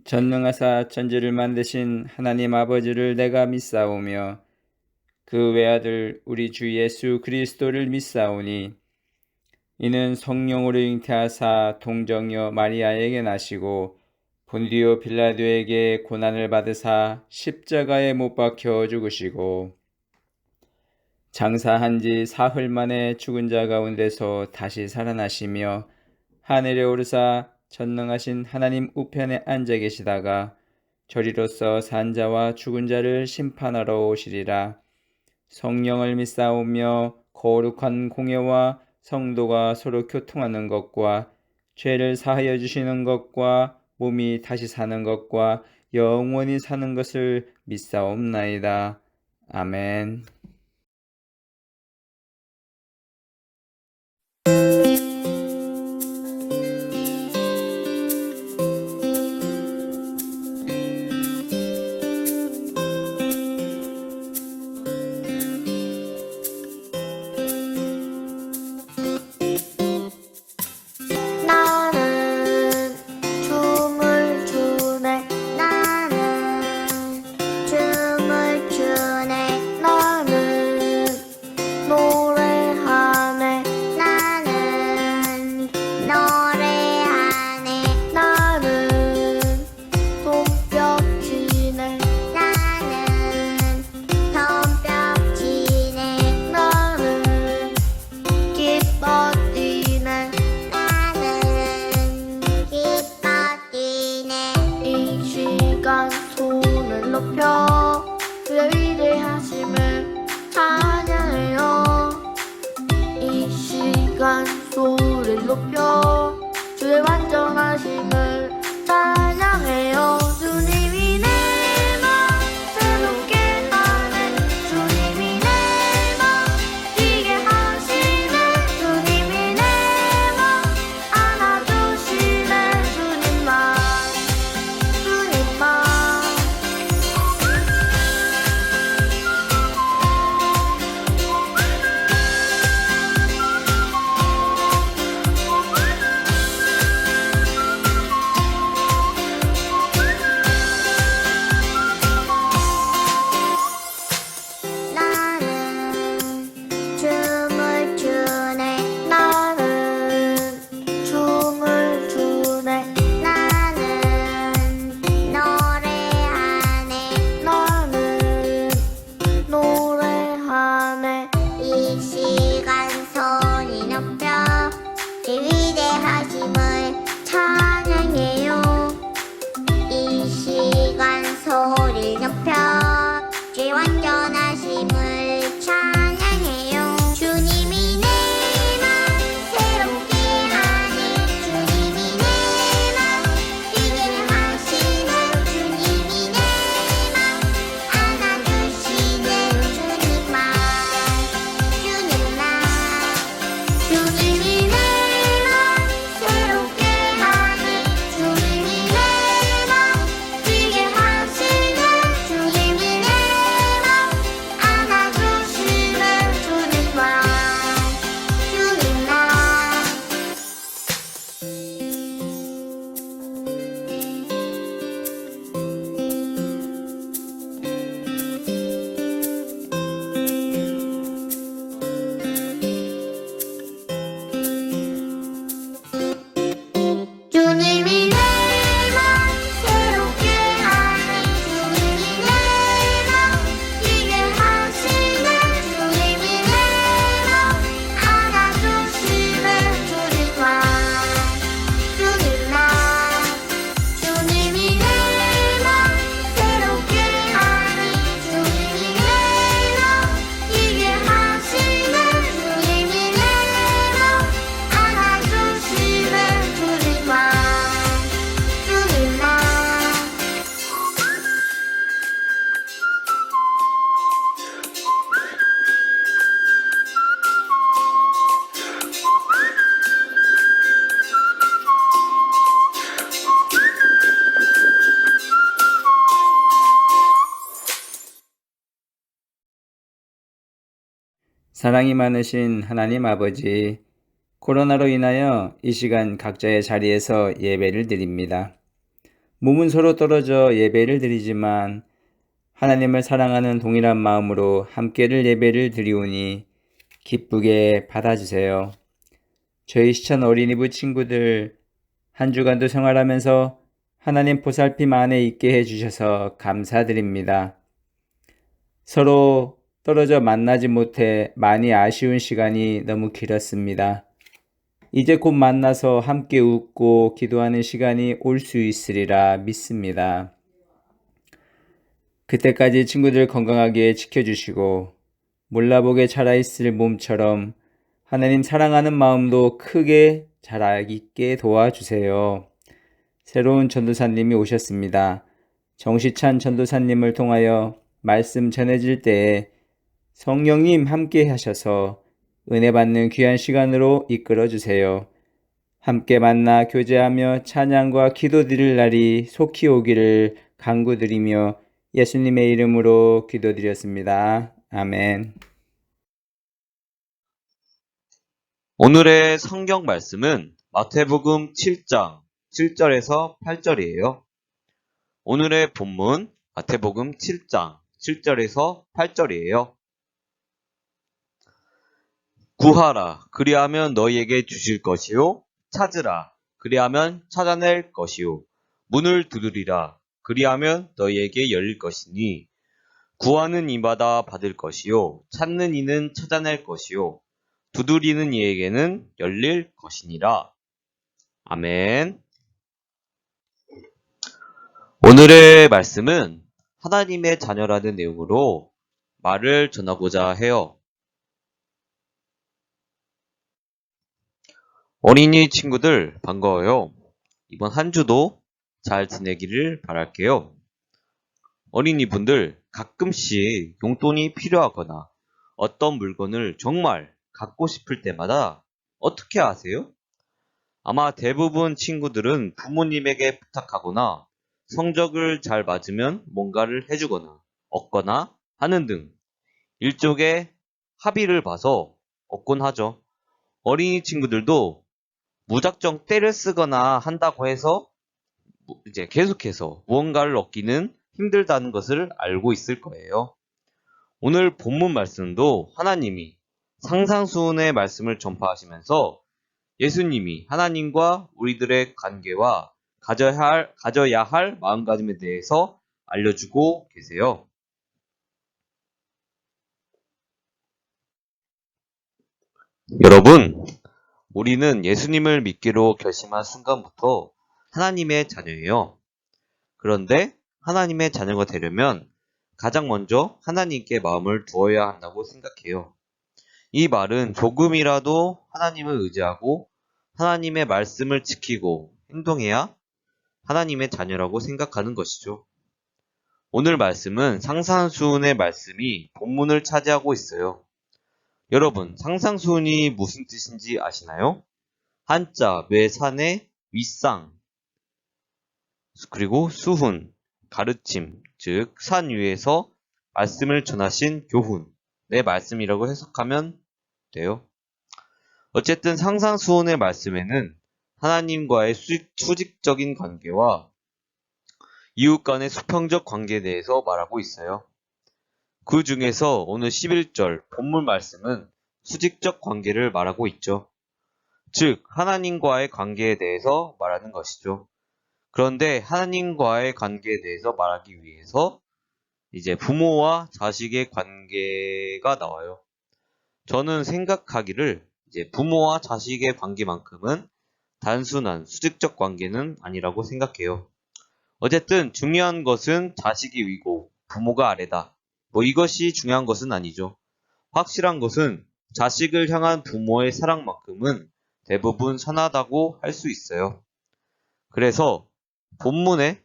전능하사 천지를 만드신 하나님 아버지를 내가 믿사오며 그 외아들 우리 주 예수 그리스도를 믿사오니 이는 성령으로 잉태하사 동정녀 마리아에게 나시고 본디오 빌라도에게 고난을 받으사 십자가에 못 박혀 죽으시고 장사한 지 사흘 만에 죽은 자 가운데서 다시 살아나시며 하늘에 오르사 전능하신 하나님 우편에 앉아 계시다가 저리로서 산자와 죽은 자를 심판하러 오시리라. 성령을 믿사오며 거룩한 공예와 성도가 서로 교통하는 것과 죄를 사하여 주시는 것과 몸이 다시 사는 것과 영원히 사는 것을 믿사옵나이다. 아멘. 나는 춤을 추네 나는 춤을 추네 나는 노래하네 나는 노래하네 나는 손뼉 치네 나는 손뼉 치네 나는 기뻐 뛰네 이 시간 손을 높여 그의 위대하심을 찬양해요. 이 시간 소리를 높여 주의 완전하심을 찬양해요. 주님이 내 맘 새롭게 하네 주님이 내 맘 뛰게 하시네 주님이 내 맘 안아주시네 주님만 주님만 나는 춤을 추네 나는 춤을 추네 나는 노래하네 나는 노래하네 이 시간 손이 높여 그 위대하심을 찬양해요. 이 시간 소리 높여 주의 완전하심을 찬양해요. 주님이 내 맘 새롭게 하네 주님이 내 맘 뛰게 하시네 주님이 내 맘 안아주시네 주님만 주님이 내 맘 새롭게 하네 주님이 내 맘 뛰게 하시네 주님이 내 맘 안아주시네 주님만 주님이 내 맘 새롭게 하네 주님이 내 맘 뛰게 하시네 주님이 내 맘 안아주시네 주님만 주님이 내 맘 새롭게 하네 주님이 내 맘 뛰게 하시네 주님이 내 맘 안아주시네 주님만 사랑이 많으신 하나님 아버지, 코로나로 인하여 이 시간 각자의 자리에서 예배를 드립니다. 몸은 서로 떨어져 예배를 드리지만 하나님을 사랑하는 동일한 마음으로 함께를 예배를 드리오니 기쁘게 받아주세요. 저희 시천 어린이부 친구들 한 주간도 생활하면서 하나님 보살핌 안에 있게 해주셔서 감사드립니다. 서로 떨어져 만나지 못해 많이 아쉬운 시간이 너무 길었습니다. 이제 곧 만나서 함께 웃고 기도하는 시간이 올 수 있으리라 믿습니다. 그때까지 친구들 건강하게 지켜주시고 몰라보게 자라있을 몸처럼 하나님 사랑하는 마음도 크게 자라있게 도와주세요. 새로운 전도사님이 오셨습니다. 정시찬 전도사님을 통하여 말씀 전해질 때에 성령님 함께 하셔서 은혜 받는 귀한 시간으로 이끌어 주세요. 함께 만나 교제하며 찬양과 기도 드릴 날이 속히 오기를 간구드리며 예수님의 이름으로 기도드렸습니다. 아멘. 오늘의 성경 말씀은 마태복음 7장 7절에서 8절이에요. 오늘의 본문 마태복음 7장 7절에서 8절이에요. 구하라, 그리하면 너희에게 주실 것이요. 찾으라, 그리하면 찾아낼 것이요. 문을 두드리라, 그리하면 너희에게 열릴 것이니 구하는 이마다 받을 것이요. 찾는 이는 찾아낼 것이요. 두드리는 이에게는 열릴 것이니라. 아멘. 오늘의 말씀은 하나님의 자녀라는 내용으로 말을 전하고자 해요. 어린이 친구들 반가워요. 이번 한 주도 잘 지내기를 바랄게요. 어린이분들 가끔씩 용돈이 필요하거나 어떤 물건을 정말 갖고 싶을 때마다 어떻게 하세요? 아마 대부분 친구들은 부모님에게 부탁하거나 성적을 잘 맞으면 뭔가를 해주거나 얻거나 하는 등 일종의 합의를 봐서 얻곤 하죠. 어린이 친구들도 무작정 떼를 쓰거나 한다고 해서 이제 계속해서 무언가를 얻기는 힘들다는 것을 알고 있을 거예요. 오늘 본문 말씀도 하나님이 상상수훈의 말씀을 전파하시면서 예수님이 하나님과 우리들의 관계와 가져야 할 마음가짐에 대해서 알려주고 계세요. 여러분, 우리는 예수님을 믿기로 결심한 순간부터 하나님의 자녀예요. 그런데 하나님의 자녀가 되려면 가장 먼저 하나님께 마음을 두어야 한다고 생각해요. 이 말은 조금이라도 하나님을 의지하고 하나님의 말씀을 지키고 행동해야 하나님의 자녀라고 생각하는 것이죠. 오늘 말씀은 상상수훈의 말씀이 본문을 차지하고 있어요. 여러분, 상상수훈이 무슨 뜻인지 아시나요? 한자, 외산의 윗상, 그리고 수훈, 가르침, 즉 산 위에서 말씀을 전하신 교훈의 말씀이라고 해석하면 돼요. 어쨌든 상상수훈의 말씀에는 하나님과의 수직적인 관계와 이웃 간의 수평적 관계에 대해서 말하고 있어요. 그 중에서 오늘 11절 본문 말씀은 수직적 관계를 말하고 있죠. 즉 하나님과의 관계에 대해서 말하는 것이죠. 그런데 하나님과의 관계에 대해서 말하기 위해서 이제 부모와 자식의 관계가 나와요. 저는 생각하기를 이제 부모와 자식의 관계만큼은 단순한 수직적 관계는 아니라고 생각해요. 어쨌든 중요한 것은 자식이 위고 부모가 아래다. 이것이 중요한 것은 아니죠. 확실한 것은 자식을 향한 부모의 사랑만큼은 대부분 선하다고 할 수 있어요. 그래서 본문에서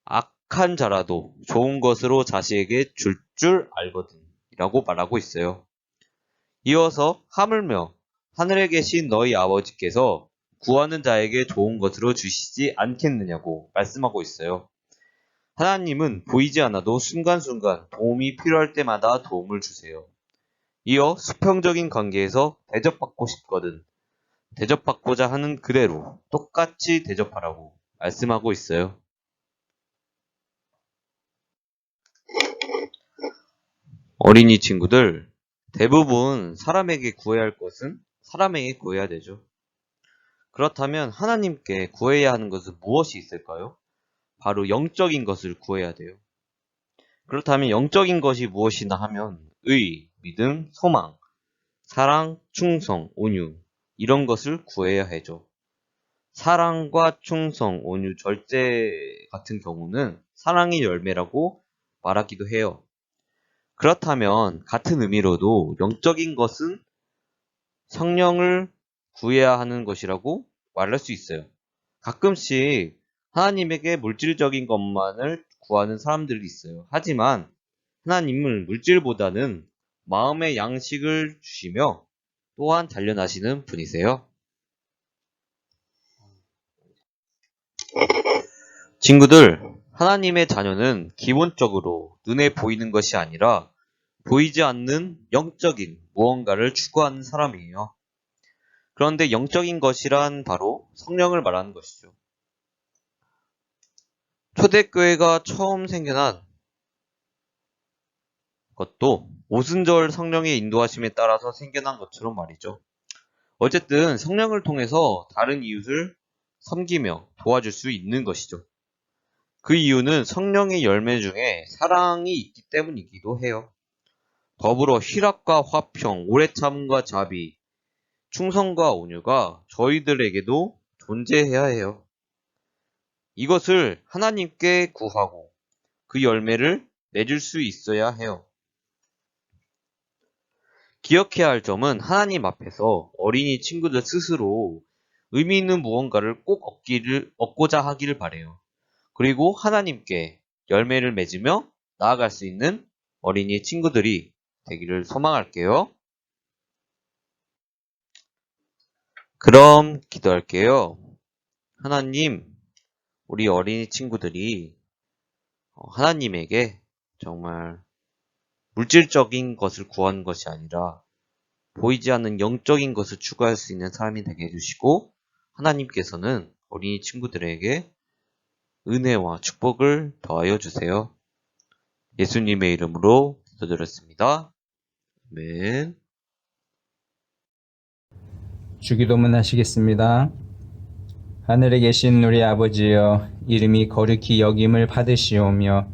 악한 자라도 좋은 것으로 자식에게 줄 알거든 이라고 말하고 있어요. 이어서 하물며 하늘에 계신 너희 아버지께서 구하는 자에게 좋은 것으로 주시지 않겠느냐고 말씀하고 있어요. 하나님은 보이지 않아도 순간순간 도움이 필요할 때마다 도움을 주세요. 이어 수평적인 관계에서 대접받고 싶거든. 대접받고자 하는 그대로 똑같이 대접하라고 말씀하고 있어요. 어린이 친구들, 대부분 사람에게 구해야 할 것은 사람에게 구해야 되죠. 그렇다면 하나님께 구해야 하는 것은 무엇이 있을까요? 바로 영적인 것을 구해야 돼요. 그렇다면 영적인 것이 무엇이나 하면 의, 믿음, 소망, 사랑, 충성, 온유 이런 것을 구해야 하죠. 사랑과 충성, 온유, 절제 같은 경우는 사랑의 열매라고 말하기도 해요. 그렇다면 같은 의미로도 영적인 것은 성령을 구해야 하는 것이라고 말할 수 있어요. 가끔씩 하나님에게 물질적인 것만을 구하는 사람들이 있어요. 하지만 하나님은 물질보다는 마음의 양식을 주시며 또한 단련하시는 분이세요. 친구들, 하나님의 자녀는 기본적으로 눈에 보이는 것이 아니라 보이지 않는 영적인 무언가를 추구하는 사람이에요. 그런데 영적인 것이란 바로 성령을 말하는 것이죠. 초대교회가 처음 생겨난 것도 오순절 성령의 인도하심에 따라서 생겨난 것처럼 말이죠. 어쨌든 성령을 통해서 다른 이웃을 섬기며 도와줄 수 있는 것이죠. 그 이유는 성령의 열매 중에 사랑이 있기 때문이기도 해요. 더불어 희락과 화평, 오래 참음과 자비, 충성과 온유가 저희들에게도 존재해야 해요. 이것을 하나님께 구하고 그 열매를 맺을 수 있어야 해요. 기억해야 할 점은 하나님 앞에서 어린이 친구들 스스로 의미 있는 무언가를 꼭 얻고자 하기를 바래요. 그리고 하나님께 열매를 맺으며 나아갈 수 있는 어린이 친구들이 되기를 소망할게요. 그럼 기도할게요. 하나님, 우리 어린이 친구들이 하나님에게 정말 물질적인 것을 구하는 것이 아니라 보이지 않는 영적인 것을 추구할 수 있는 사람이 되게 해주시고 하나님께서는 어린이 친구들에게 은혜와 축복을 더하여 주세요. 예수님의 이름으로 기도드렸습니다. 아멘. 주기도문 하시겠습니다. 하늘에 계신 우리 아버지여, 이름이 거룩히 여김을 받으시오며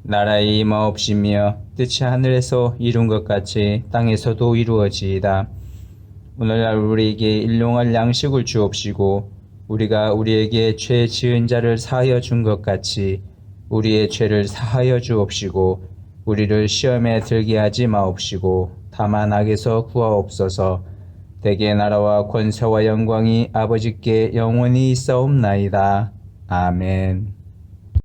나라의 임하옵시며 뜻이 하늘에서 이룬 것 같이 땅에서도 이루어지이다. 오늘날 우리에게 일용할 양식을 주옵시고 우리가 우리에게 죄 지은 자를 사하여 준 것 같이 우리의 죄를 사하여 주옵시고 우리를 시험에 들게 하지 마옵시고 다만 악에서 구하옵소서. 대개 나라와 권세와 영광이 아버지께 영원히 있사옵나이다. 아멘.